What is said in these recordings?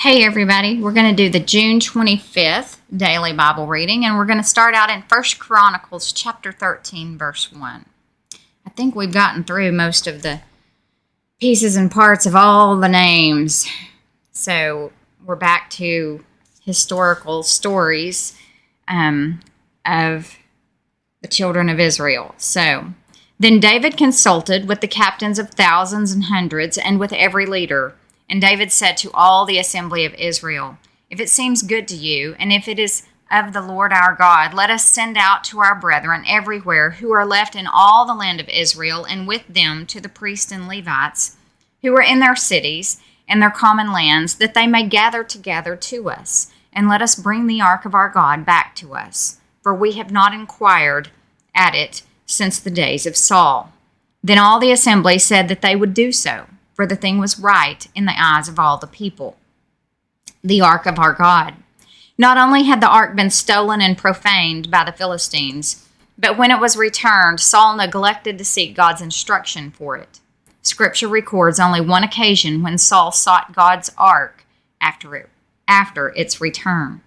Hey everybody, we're going to do the June 25th daily Bible reading, and we're going to start out in 1 Chronicles chapter 13, verse 1. I think we've gotten through most of the pieces and parts of all the names, so we're back to historical stories of the children of Israel. So, then David consulted with the captains of thousands and hundreds and with every leader. And David said to all the assembly of Israel, "If it seems good to you, and if it is of the Lord our God, let us send out to our brethren everywhere who are left in all the land of Israel, and with them to the priests and Levites, who are in their cities and their common lands, that they may gather together to us, and let us bring the ark of our God back to us. For we have not inquired at it since the days of Saul." Then all the assembly said that they would do so, for the thing was right in the eyes of all the people. The ark of our God. Not only had the ark been stolen and profaned by the Philistines, but when it was returned, Saul neglected to seek God's instruction for it. Scripture records only one occasion when Saul sought God's ark after its return.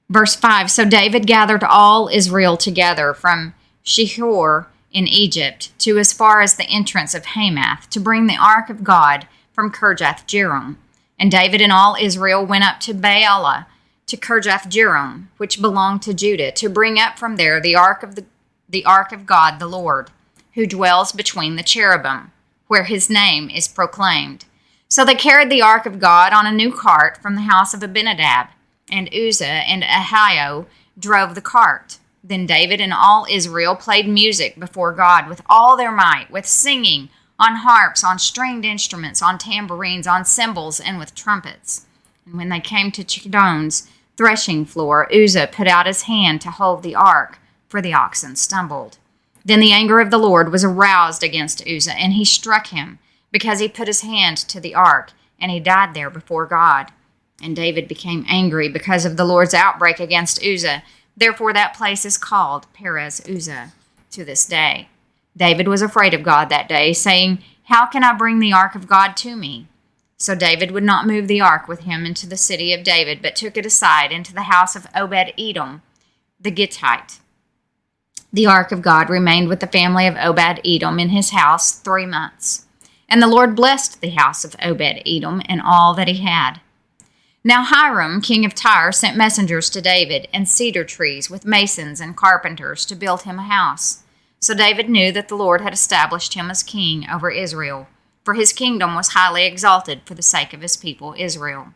Verse 5, So David gathered all Israel together from Shihor in Egypt to as far as the entrance of Hamath to bring the ark of God from Kirjath-jearim. And David and all Israel went up to Baalah, to Kirjath-jearim, which belonged to Judah, to bring up from there the ark of God the Lord, who dwells between the cherubim, where his name is proclaimed. So they carried the ark of God on a new cart from the house of Abinadab, and Uzzah and Ahio drove the cart. Then David and all Israel played music before God with all their might, with singing, on harps, on stringed instruments, on tambourines, on cymbals, and with trumpets. And when they came to Chidon's threshing floor, Uzzah put out his hand to hold the ark, for the oxen stumbled. Then the anger of the Lord was aroused against Uzzah, and he struck him, because he put his hand to the ark, and he died there before God. And David became angry because of the Lord's outbreak against Uzzah. Therefore that place is called Perez Uzzah to this day. David was afraid of God that day, saying, "How can I bring the ark of God to me?" So David would not move the ark with him into the city of David, but took it aside into the house of Obed-Edom the Gittite. The ark of God remained with the family of Obed-Edom in his house 3 months. And the Lord blessed the house of Obed-Edom and all that he had. Now Hiram, king of Tyre, sent messengers to David and cedar trees with masons and carpenters to build him a house. So David knew that the Lord had established him as king over Israel, for his kingdom was highly exalted for the sake of his people Israel.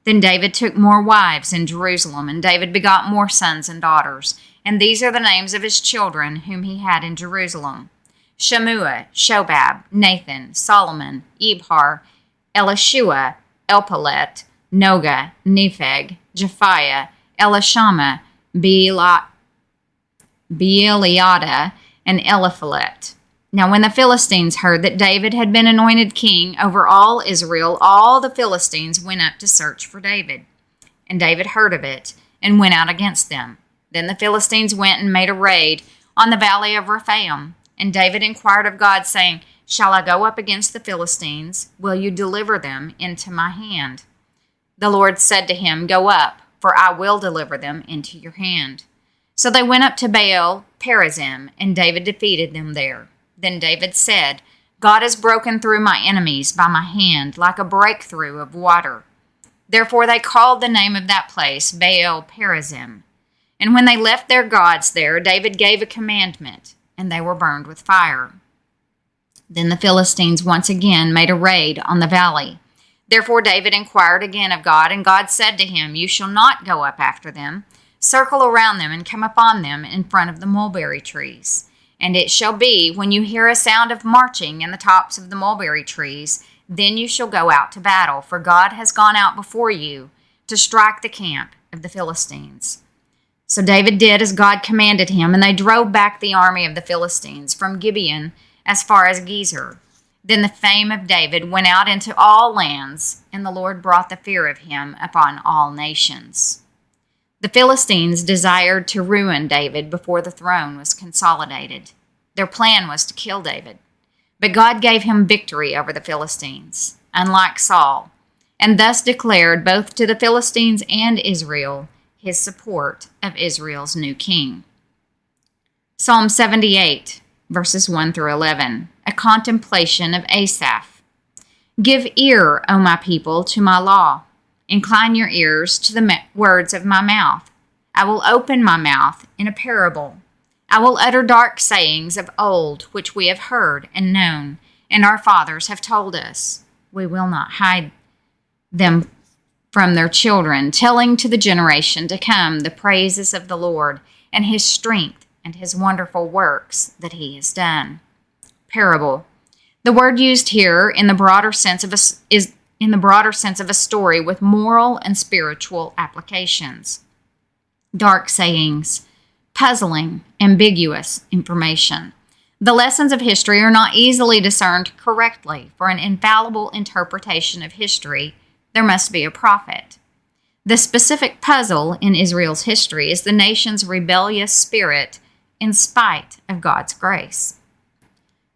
Then David took more wives in Jerusalem, and David begot more sons and daughters. And these are the names of his children whom he had in Jerusalem: Shammua, Shobab, Nathan, Solomon, Ibhar, Elishua, Elpalet, Noga, Nepheg, Japhiah, Elishama, Beeliada, and Eliphalet. Now when the Philistines heard that David had been anointed king over all Israel, all the Philistines went up to search for David. And David heard of it, and went out against them. Then the Philistines went and made a raid on the valley of Rephaim. And David inquired of God, saying, "Shall I go up against the Philistines? Will you deliver them into my hand?" The Lord said to him, "Go up, for I will deliver them into your hand." So they went up to Baal Perazim, and David defeated them there. Then David said, "God has broken through my enemies by my hand, like a breakthrough of water." Therefore they called the name of that place Baal Perazim. And when they left their gods there, David gave a commandment, and they were burned with fire. Then the Philistines once again made a raid on the valley. Therefore David inquired again of God, and God said to him, "You shall not go up after them. Circle around them and come upon them in front of the mulberry trees. And it shall be, when you hear a sound of marching in the tops of the mulberry trees, then you shall go out to battle, for God has gone out before you to strike the camp of the Philistines." So David did as God commanded him, and they drove back the army of the Philistines from Gibeon as far as Gezer. Then the fame of David went out into all lands, and the Lord brought the fear of him upon all nations. The Philistines desired to ruin David before the throne was consolidated. Their plan was to kill David. But God gave him victory over the Philistines, unlike Saul, and thus declared both to the Philistines and Israel his support of Israel's new king. Psalm 78, verses 1 through 11, a contemplation of Asaph. Give ear, O my people, to my law. Incline your ears to the words of my mouth. I will open my mouth in a parable. I will utter dark sayings of old, which we have heard and known, and our fathers have told us. We will not hide them from their children, telling to the generation to come the praises of the Lord and his strength and his wonderful works that he has done. Parable. The word used here in the broader sense of a story with moral and spiritual applications. Dark sayings, puzzling, ambiguous information. The lessons of history are not easily discerned correctly. For an infallible interpretation of history, there must be a prophet. The specific puzzle in Israel's history is the nation's rebellious spirit in spite of God's grace.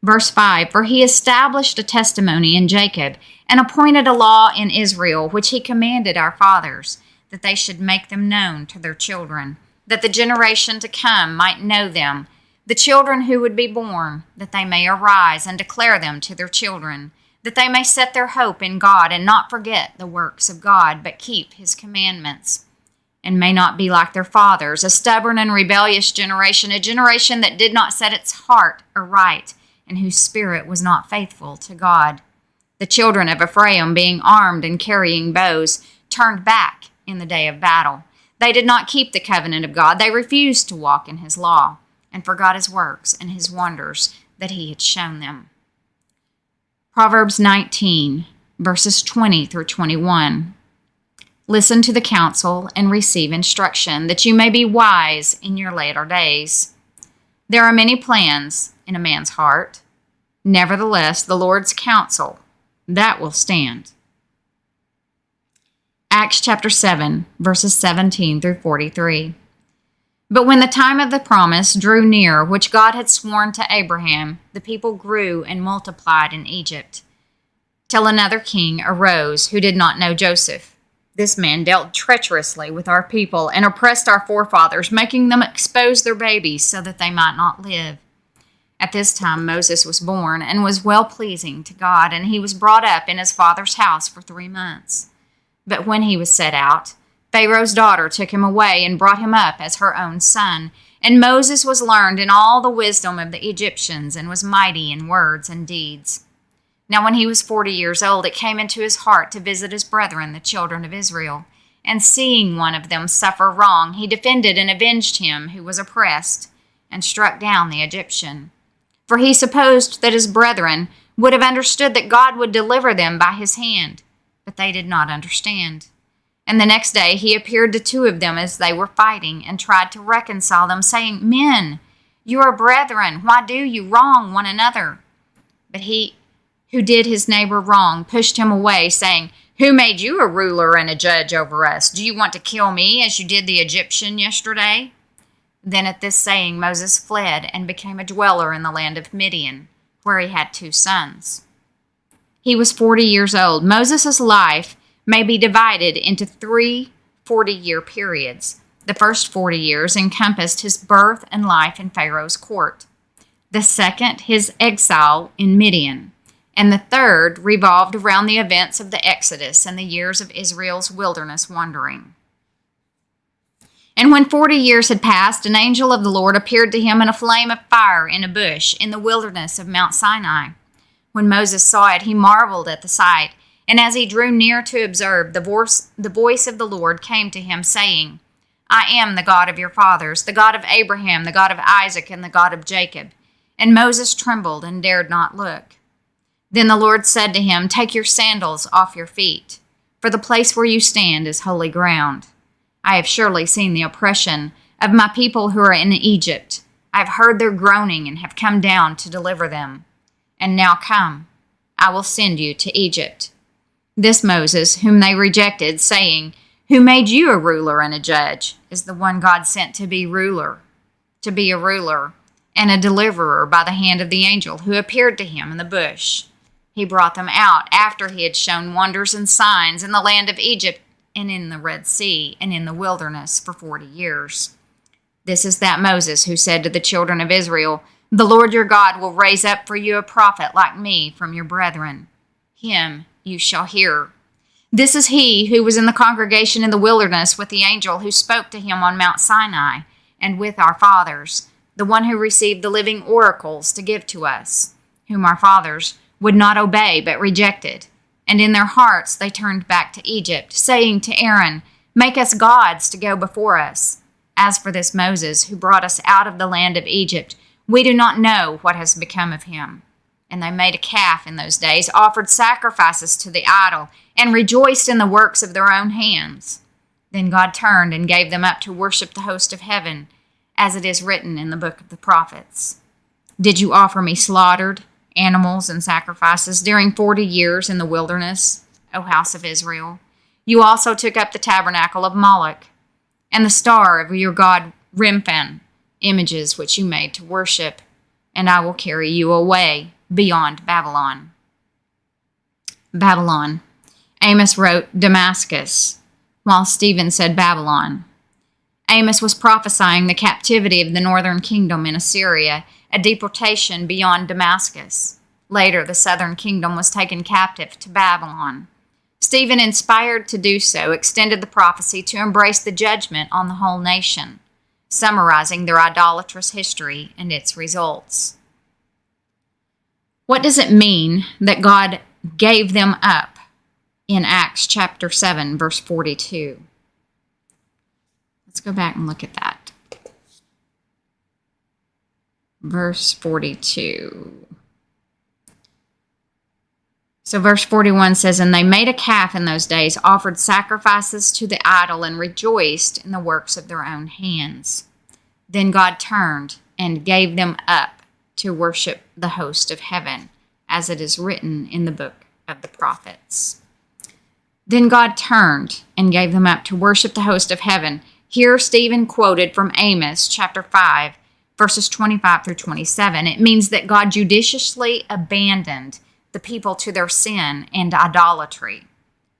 Verse 5, for he established a testimony in Jacob and appointed a law in Israel, which he commanded our fathers, that they should make them known to their children, that the generation to come might know them, the children who would be born, that they may arise and declare them to their children, that they may set their hope in God and not forget the works of God, but keep his commandments, and may not be like their fathers, a stubborn and rebellious generation, a generation that did not set its heart aright, and whose spirit was not faithful to God. The children of Ephraim, being armed and carrying bows, turned back in the day of battle. They did not keep the covenant of God. They refused to walk in his law and forgot his works and his wonders that he had shown them. Proverbs 19, verses 20 through 21. Listen to the counsel and receive instruction, that you may be wise in your later days. There are many plans in a man's heart. Nevertheless, the Lord's counsel, that will stand. Acts chapter 7, verses 17 through 43. But when the time of the promise drew near, which God had sworn to Abraham, the people grew and multiplied in Egypt, till another king arose who did not know Joseph. This man dealt treacherously with our people and oppressed our forefathers, making them expose their babies so that they might not live. At this time Moses was born and was well-pleasing to God, and he was brought up in his father's house for 3 months. But when he was set out, Pharaoh's daughter took him away and brought him up as her own son. And Moses was learned in all the wisdom of the Egyptians and was mighty in words and deeds. Now when he was 40 years old, it came into his heart to visit his brethren, the children of Israel. And seeing one of them suffer wrong, he defended and avenged him who was oppressed, and struck down the Egyptian. For he supposed that his brethren would have understood that God would deliver them by his hand. But they did not understand. And the next day he appeared to 2 of them as they were fighting, and tried to reconcile them, saying, Men, you are brethren, why do you wrong one another? But he who did his neighbor wrong pushed him away, saying, Who made you a ruler and a judge over us? Do you want to kill me as you did the Egyptian yesterday? Then at this saying Moses fled and became a dweller in the land of Midian, where he had 2 sons. He was 40 years old. Moses' life may be divided into 3 40-year periods. The first 40 years encompassed his birth and life in Pharaoh's court. The second, his exile in Midian. And the third revolved around the events of the Exodus and the years of Israel's wilderness wandering. And when 40 years had passed, an angel of the Lord appeared to him in a flame of fire in a bush in the wilderness of Mount Sinai. When Moses saw it, he marveled at the sight. And as he drew near to observe, the voice of the Lord came to him, saying, I am the God of your fathers, the God of Abraham, the God of Isaac, and the God of Jacob. And Moses trembled and dared not look. Then the Lord said to him, Take your sandals off your feet, for the place where you stand is holy ground. I have surely seen the oppression of my people who are in Egypt. I have heard their groaning and have come down to deliver them. And now come, I will send you to Egypt. This Moses, whom they rejected, saying, Who made you a ruler and a judge, is the one God sent to be a ruler, and a deliverer by the hand of the angel who appeared to him in the bush. He brought them out after he had shown wonders and signs in the land of Egypt and in the Red Sea and in the wilderness for 40 years. This is that Moses who said to the children of Israel, "The Lord your God will raise up for you a prophet like me from your brethren. Him you shall hear. This is he who was in the congregation in the wilderness with the angel who spoke to him on Mount Sinai and with our fathers, the one who received the living oracles to give to us, whom our fathers would not obey but rejected. And in their hearts they turned back to Egypt, saying to Aaron, 'Make us gods to go before us.' As for this Moses, who brought us out of the land of Egypt, we do not know what has become of him." And they made a calf in those days, offered sacrifices to the idol, and rejoiced in the works of their own hands. Then God turned and gave them up to worship the host of heaven, as it is written in the book of the prophets. "Did you offer me slaughtered animals and sacrifices during 40 years in the wilderness, O house of Israel? You also took up the tabernacle of Moloch and the star of your god Remphan, images which you made to worship, and I will carry you away beyond Babylon." Babylon. Amos wrote Damascus, while Stephen said Babylon. Amos was prophesying the captivity of the northern kingdom in Assyria, a deportation beyond Damascus. Later, the southern kingdom was taken captive to Babylon. Stephen, inspired to do so, extended the prophecy to embrace the judgment on the whole nation, summarizing their idolatrous history and its results. What does it mean that God gave them up in Acts chapter 7, verse 42? Let's go back and look at that. Verse 42. So verse 41 says, "And they made a calf in those days, offered sacrifices to the idol, and rejoiced in the works of their own hands. Then God turned and gave them up to worship the host of heaven, as it is written in the book of the prophets." Then God turned and gave them up to worship the host of heaven. Here Stephen quoted from Amos chapter 5, verses 25 through 27. It means that God judiciously abandoned the people to their sin and idolatry.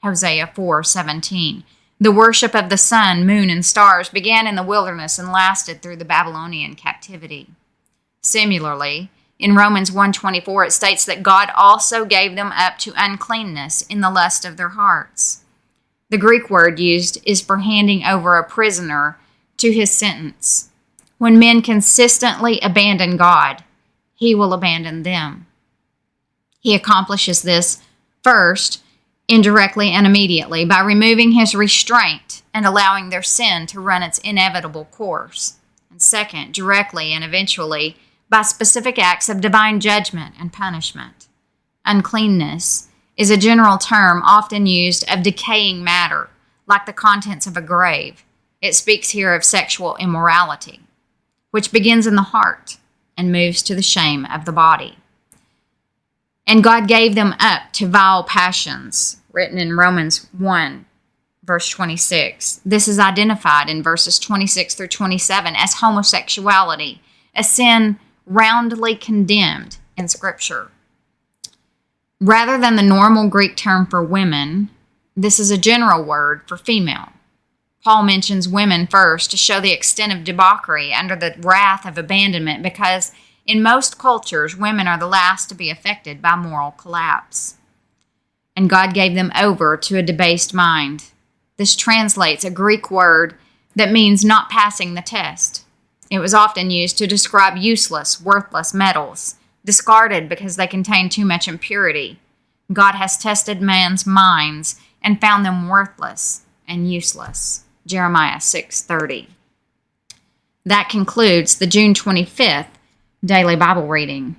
Hosea 4:17. The worship of the sun, moon, and stars began in the wilderness and lasted through the Babylonian captivity. Similarly, in Romans 1:24, it states that God also gave them up to uncleanness in the lust of their hearts. The Greek word used is for handing over a prisoner to his sentence. When men consistently abandon God, he will abandon them. He accomplishes this first, indirectly and immediately, by removing his restraint and allowing their sin to run its inevitable course. And second, directly and eventually, by specific acts of divine judgment and punishment. Uncleanness is a general term often used of decaying matter, like the contents of a grave. It speaks here of sexual immorality, which begins in the heart and moves to the shame of the body. And God gave them up to vile passions, written in Romans 1, verse 26. This is identified in verses 26 through 27 as homosexuality, a sin roundly condemned in Scripture. Rather than the normal Greek term for women, this is a general word for female. Paul mentions women first to show the extent of debauchery under the wrath of abandonment, because in most cultures, women are the last to be affected by moral collapse. And God gave them over to a debased mind. This translates a Greek word that means not passing the test. It was often used to describe useless, worthless metals, discarded because they contain too much impurity. God has tested man's minds and found them worthless and useless. Jeremiah 6:30. That concludes the June 25th Daily Bible Reading.